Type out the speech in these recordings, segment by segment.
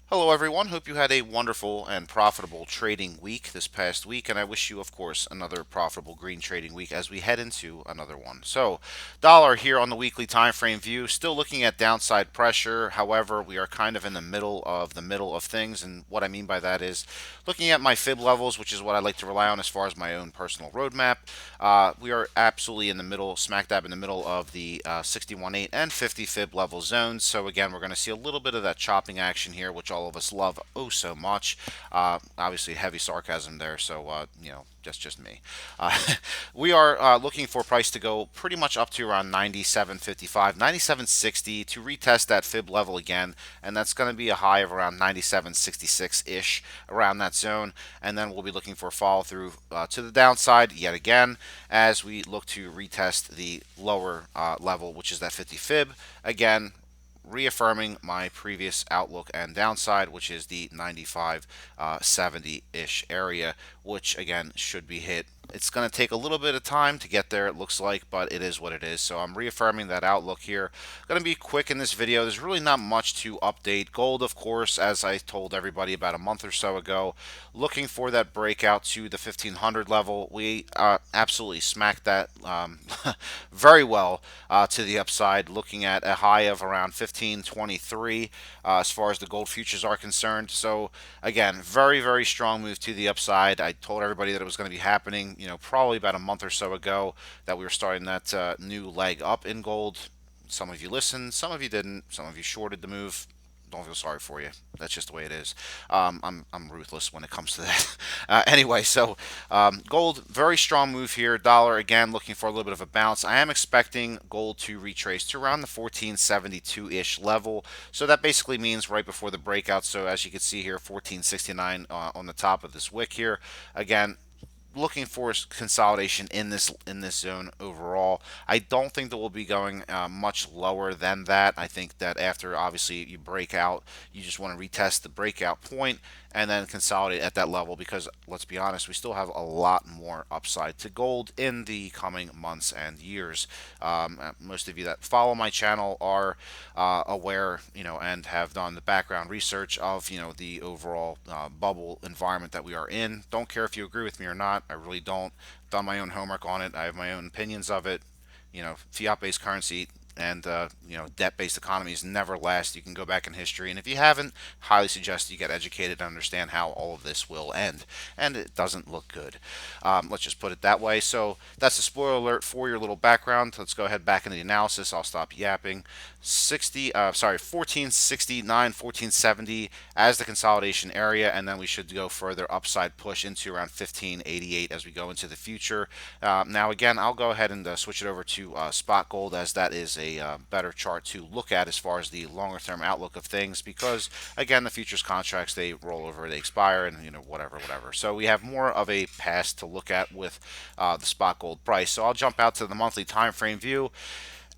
Hello, everyone. Hope you had a wonderful and profitable trading week this past week, and I wish you, of course, another profitable green trading week as we head into another one. So, dollar here on the weekly time frame view, still looking at downside pressure. However, we are kind of in the middle of things, and what I mean by that is looking at my fib levels, which is what I like to rely on as far as my own personal roadmap. We are absolutely in the middle, smack dab in the middle of the 61.8 and 50 fib level zones. So again, we're going to see a little bit of that chopping action here, which all of us love oh so much. Obviously, heavy sarcasm there, so that's just me. Uh, we are looking for price to go pretty much up to around 97.55, 97.60 to retest that fib level again, and that's going to be a high of around 97.66 ish around that zone. And then we'll be looking for follow through to the downside yet again as we look to retest the lower level, which is that 50 fib again, reaffirming my previous outlook and downside, which is the 95 70 ish area, which again should be hit. It's going to take a little bit of time to get there, it looks like, but it is what it is. So I'm reaffirming that outlook here. Going to be quick in this video. There's really not much to update. Gold, of course, as I told everybody about a month or so ago, looking for that breakout to the 1500 level. We absolutely smacked that very well to the upside, looking at a high of around 1523 as far as the gold futures are concerned. So again, very, very strong move to the upside. I told everybody that it was going to be happening, probably about a month or so ago, that we were starting that new leg up in gold. Some of you listened, some of you didn't, some of you shorted the move. Don't feel sorry for you. That's just the way it is. I'm ruthless when it comes to that. Anyway, so gold, very strong move here. Dollar again looking for a little bit of a bounce. I am expecting gold to retrace to around the 1472-ish level. So that basically means right before the breakout. So as you can see here, 1469 on the top of this wick here. Again, looking for consolidation in this zone overall. I don't think that we'll be going much lower than that. I think that after obviously you break out, you just want to retest the breakout point and then consolidate at that level because let's be honest, we still have a lot more upside to gold in the coming months and years. Most of you that follow my channel are aware, and have done the background research of, the overall bubble environment that we are in. Don't care if you agree with me or not. I really don't. Done my own homework on it. I have my own opinions of it. Fiat-based currency and debt-based economies never last. You can go back in history, and if you haven't, highly suggest you get educated and understand how all of this will end. And it doesn't look good. Let's just put it that way. So that's a spoiler alert for your little background. Let's go ahead back into the analysis. I'll stop yapping. 1469, 1470 as the consolidation area, and then we should go further upside push into around 1588 as we go into the future. Now again, I'll go ahead and switch it over to spot gold as that is a better chart to look at as far as the longer term outlook of things because again the futures contracts, they roll over, they expire, and whatever. So we have more of a past to look at with the spot gold price. So I'll jump out to the monthly time frame view.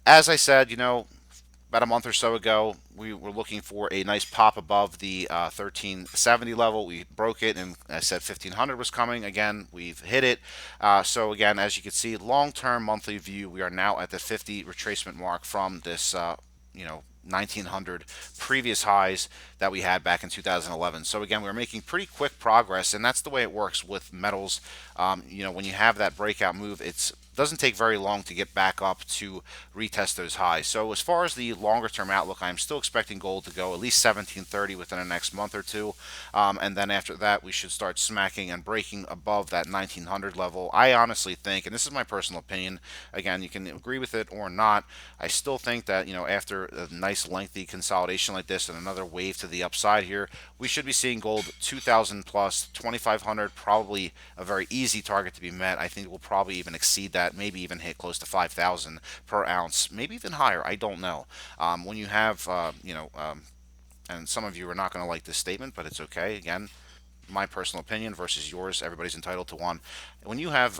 As I said, about a month or so ago, we were looking for a nice pop above the 1370 level. We broke it, and I said 1500 was coming. Again, we've hit it. So again, as you can see, long-term monthly view, we are now at the 50 retracement mark from this, 1900 previous highs that we had back in 2011. So again, we're making pretty quick progress, and that's the way it works with metals. When you have that breakout move, it doesn't take very long to get back up to retest those highs. So as far as the longer term outlook, I'm still expecting gold to go at least 1730 within the next month or two. And then after that, we should start smacking and breaking above that 1900 level. I honestly think, and this is my personal opinion, again, you can agree with it or not, I still think that, after a nice lengthy consolidation like this and another wave to the upside here, we should be seeing gold 2000 plus, 2500, probably a very easy target to be met. I think we'll probably even exceed that, maybe even hit close to 5,000 per ounce, maybe even higher. I don't know. When you have, and some of you are not going to like this statement, but it's okay. Again, my personal opinion versus yours. Everybody's entitled to one. When you have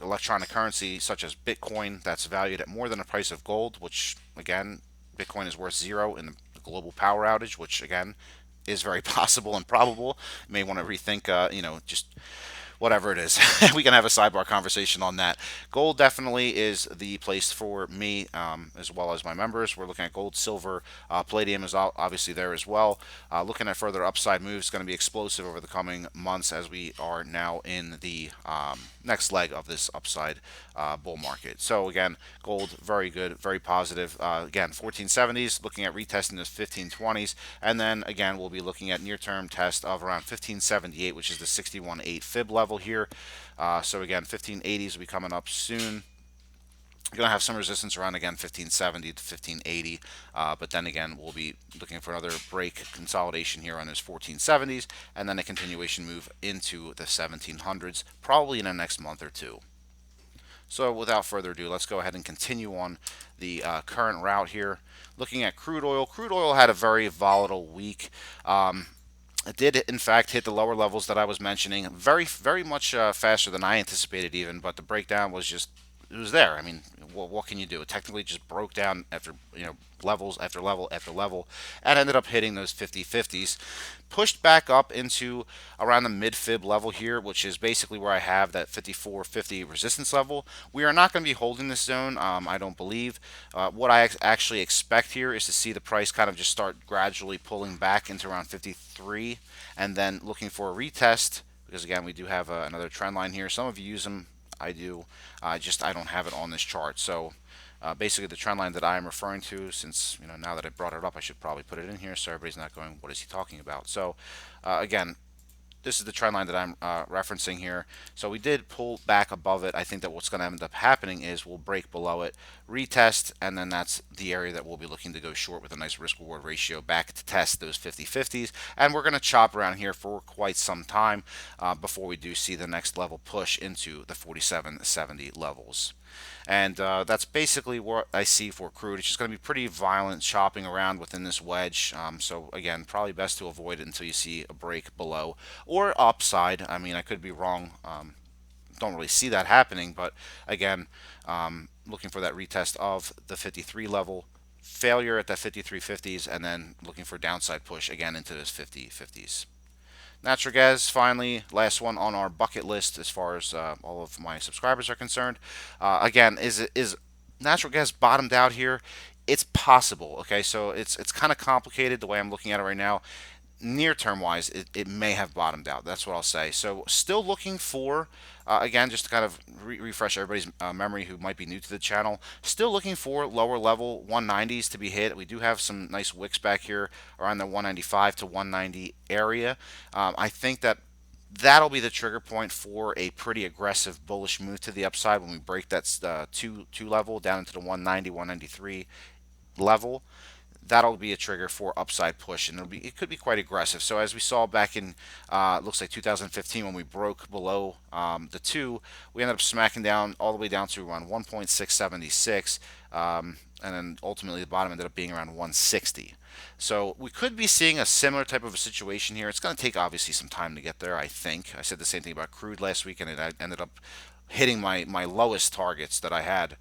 electronic currency such as Bitcoin that's valued at more than the price of gold, which again, Bitcoin is worth zero in the global power outage, which again is very possible and probable. You may want to rethink, just whatever it is. We can have a sidebar conversation on that. Gold definitely is the place for me, as well as my members. We're looking at gold, silver, palladium is obviously there as well. Looking at further upside moves, going to be explosive over the coming months as we are now in the next leg of this upside bull market. So again, gold very good, very positive. Again, 1470s, looking at retesting those 1520s, and then again we'll be looking at near-term test of around 1578, which is the 61.8 fib level here. So again, 1580s will be coming up soon. You're going to have some resistance around again 1570 to 1580, but then again we'll be looking for another break consolidation here on those 1470s, and then a continuation move into the 1700s, probably in the next month or two. So without further ado, let's go ahead and continue on the current route here. Looking at crude oil, crude oil had a very volatile week. It did, in fact, hit the lower levels that I was mentioning very much faster than I anticipated, even. But the breakdown was just, it was there. I mean, what can you do? It technically just broke down after levels after level after level, and ended up hitting those 50/50s. Pushed back up into around the mid fib level here, which is basically where I have that 54.50 resistance level. We are not going to be holding this zone, I don't believe. What I actually expect here is to see the price kind of just start gradually pulling back into around 53, and then looking for a retest. Because again, we do have another trend line here. Some of you use them. I do. I don't have it on this chart. So basically, the trend line that I am referring to, since now that I brought it up, I should probably put it in here so everybody's not going, "What is he talking about?" So again, this is the trend line that I'm referencing here. So we did pull back above it. I think that what's going to end up happening is we'll break below it, retest, and then that's the area that we'll be looking to go short with a nice risk reward ratio back to test those 50/50s. And we're going to chop around here for quite some time before we do see the next level push into the 47.70 levels. And that's basically what I see for crude. It's just going to be pretty violent chopping around within this wedge. So again, probably best to avoid it until you see a break below or upside. I mean, I could be wrong. Don't really see that happening, but again, looking for that retest of the 53 level, failure at that 53.50s, and then looking for downside push again into those 50.50s. Natural gas, finally, last one on our bucket list as far as all of my subscribers are concerned. Again, is natural gas bottomed out here? It's possible. Okay, so it's kind of complicated the way I'm looking at it right now. Near term wise, it may have bottomed out. That's what I'll say. So still looking for, again, just to kind of refresh everybody's memory who might be new to the channel, still looking for lower level 190s to be hit. We do have some nice wicks back here around the 195 to 190 area. I think that that'll be the trigger point for a pretty aggressive bullish move to the upside when we break that two level down into the 190 193 level. That'll be a trigger for upside push, and it could be quite aggressive. So as we saw back in looks like 2015 when we broke below the two, we ended up smacking down all the way down to around 1.676, and then ultimately the bottom ended up being around 160. So we could be seeing a similar type of a situation here. It's going to take obviously some time to get there. I think I said the same thing about crude last week, and it ended up hitting my lowest targets that I had.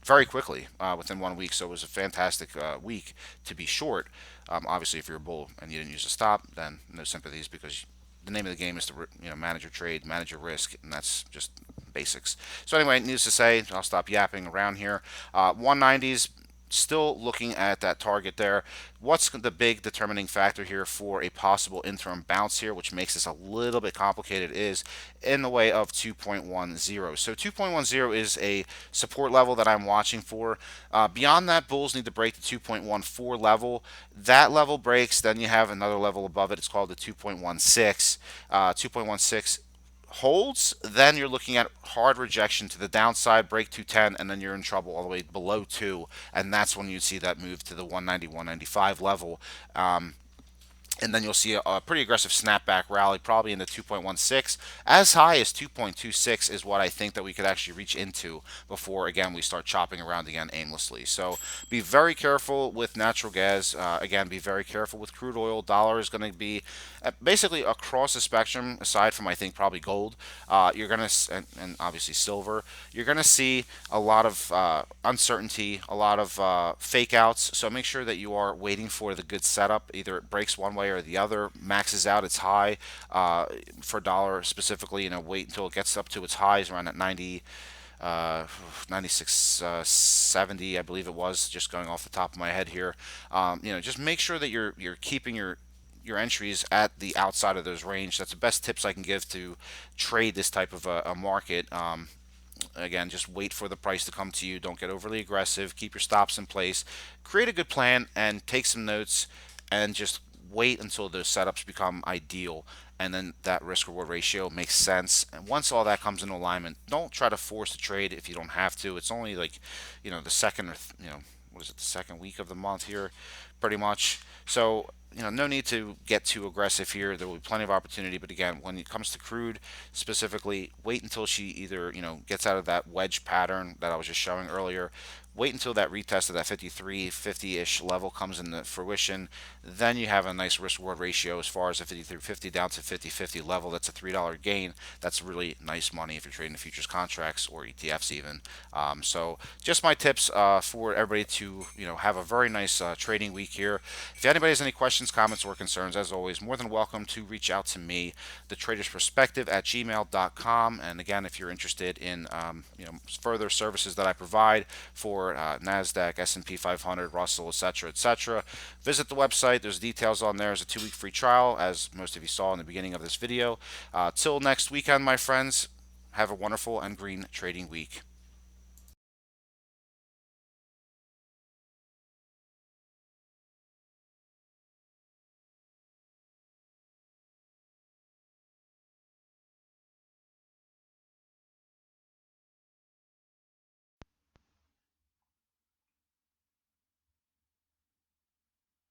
Very quickly within 1 week. So it was a fantastic week to be short. Obviously, if you're a bull and you didn't use a stop, then no sympathies because the name of the game is to manage your trade, manage your risk, and that's just basics. So anyway, needless to say, I'll stop yapping around here. 190s. Still looking at that target there. What's the big determining factor here for a possible interim bounce here, which makes this a little bit complicated, is in the way of 2.10. So 2.10 is a support level that I'm watching for. Beyond that, bulls need to break the 2.14 level. That level breaks, then you have another level above it. It's called the 2.16. 2.16 holds, then you're looking at hard rejection to the downside, break 210, and then you're in trouble all the way below 2, and that's when you see that move to the 190 195 level. And then you'll see a pretty aggressive snapback rally, probably in the 2.16. As high as 2.26 is what I think that we could actually reach into before, again, we start chopping around again aimlessly. So be very careful with natural gas. Again, be very careful with crude oil. Dollar is going to be basically across the spectrum, aside from, I think, probably gold. You're going to, and obviously silver, you're going to see a lot of uncertainty, a lot of fake outs. So make sure that you are waiting for the good setup. Either it breaks one way way or the other, maxes out its high for dollar specifically. Wait until it gets up to its highs around at 90, uh, 96, 70, I believe it was, just going off the top of my head here. Just make sure that you're keeping your entries at the outside of those range. That's the best tips I can give to trade this type of a market. Again, just wait for the price to come to you. Don't get overly aggressive. Keep your stops in place. Create a good plan and take some notes, and just wait until those setups become ideal, and then that risk reward ratio makes sense. And once all that comes into alignment, don't try to force the trade if you don't have to. It's only like, the second, or what is it, the second week of the month here, pretty much. So, no need to get too aggressive here. There will be plenty of opportunity, but again, when it comes to crude specifically, wait until she either gets out of that wedge pattern that I was just showing earlier. Wait until that retest of that 53.50-ish level comes into fruition. Then you have a nice risk reward ratio as far as a 53.50 down to 50.50 level. That's a $3 gain. That's really nice money if you're trading the futures contracts or ETFs even. So just my tips for everybody to have a very nice trading week here. If anybody has any questions, comments, or concerns, as always, more than welcome to reach out to me, thetradersperspective@gmail.com. And again, if you're interested in further services that I provide for Nasdaq, S&P 500, Russell, etc., etc., visit the website. There's details on there. As a 2-week free trial, as most of you saw in the beginning of this video. Till next weekend, my friends, have a wonderful and green trading week.